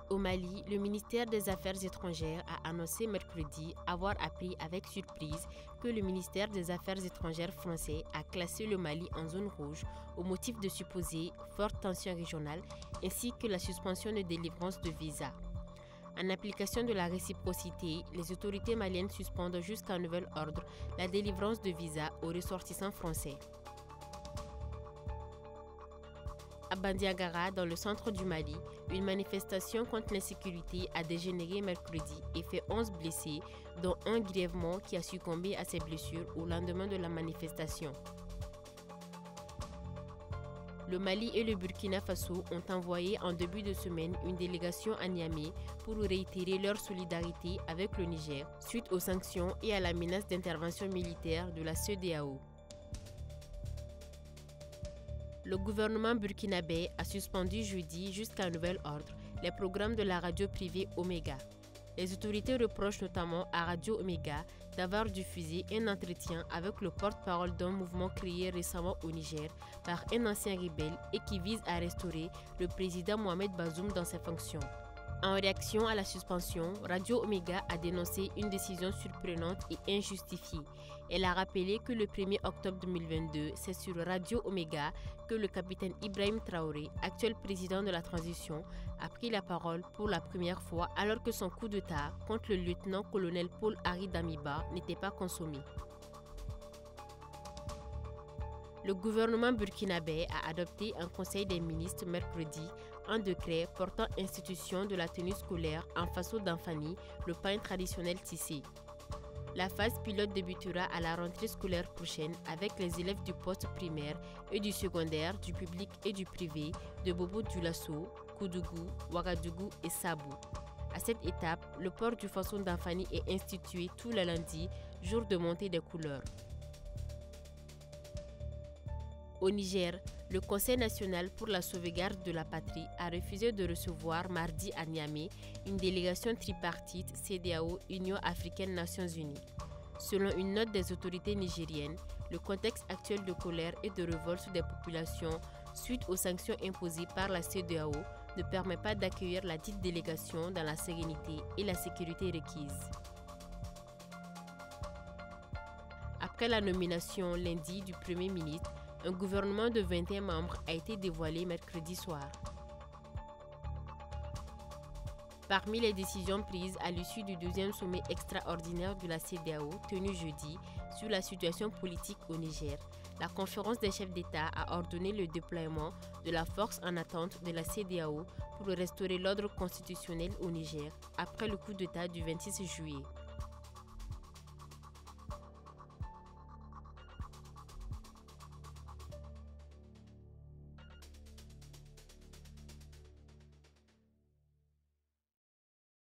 Au Mali, le ministère des Affaires étrangères a annoncé mercredi avoir appris avec surprise que le ministère des Affaires étrangères français a classé le Mali en zone rouge au motif de supposées fortes tensions régionales ainsi que la suspension de délivrance de visas. En application de la réciprocité, les autorités maliennes suspendent jusqu'à nouvel ordre la délivrance de visas aux ressortissants français. À Bandiagara, dans le centre du Mali, une manifestation contre l'insécurité a dégénéré mercredi et fait 11 blessés, dont un grièvement qui a succombé à ses blessures au lendemain de la manifestation. Le Mali et le Burkina Faso ont envoyé en début de semaine une délégation à Niamey pour réitérer leur solidarité avec le Niger suite aux sanctions et à la menace d'intervention militaire de la CEDEAO. Le gouvernement burkinabé a suspendu jeudi jusqu'à nouvel ordre les programmes de la radio privée Omega. Les autorités reprochent notamment à Radio Omega d'avoir diffusé un entretien avec le porte-parole d'un mouvement créé récemment au Niger par un ancien rebelle et qui vise à restaurer le président Mohamed Bazoum dans ses fonctions. En réaction à la suspension, Radio Omega a dénoncé une décision surprenante et injustifiée. Elle a rappelé que le 1er octobre 2022, c'est sur Radio Omega que le capitaine Ibrahim Traoré, actuel président de la transition, a pris la parole pour la première fois alors que son coup d'État contre le lieutenant-colonel Paul-Henri Damiba n'était pas consommé. Le gouvernement burkinabé a adopté un conseil des ministres mercredi un décret portant institution de la tenue scolaire en faso d'Anfani, le pain traditionnel tissé. La phase pilote débutera à la rentrée scolaire prochaine avec les élèves du poste primaire et du secondaire, du public et du privé de Bobo-Dioulasso, Koudougou, Ouagadougou et Sabou. À cette étape, le port du façon d'Anfani est institué tous les lundis, jour de montée des couleurs. Au Niger, le Conseil national pour la sauvegarde de la patrie a refusé de recevoir mardi à Niamey une délégation tripartite CEDEAO Union africaine-Nations unies. Selon une note des autorités nigériennes, le contexte actuel de colère et de révolte des populations suite aux sanctions imposées par la CEDEAO ne permet pas d'accueillir la dite délégation dans la sérénité et la sécurité requises. Après la nomination lundi du Premier ministre, un gouvernement de 21 membres a été dévoilé mercredi soir. Parmi les décisions prises à l'issue du deuxième sommet extraordinaire de la CEDEAO tenu jeudi sur la situation politique au Niger, la conférence des chefs d'État a ordonné le déploiement de la force en attente de la CEDEAO pour restaurer l'ordre constitutionnel au Niger après le coup d'État du 26 juillet.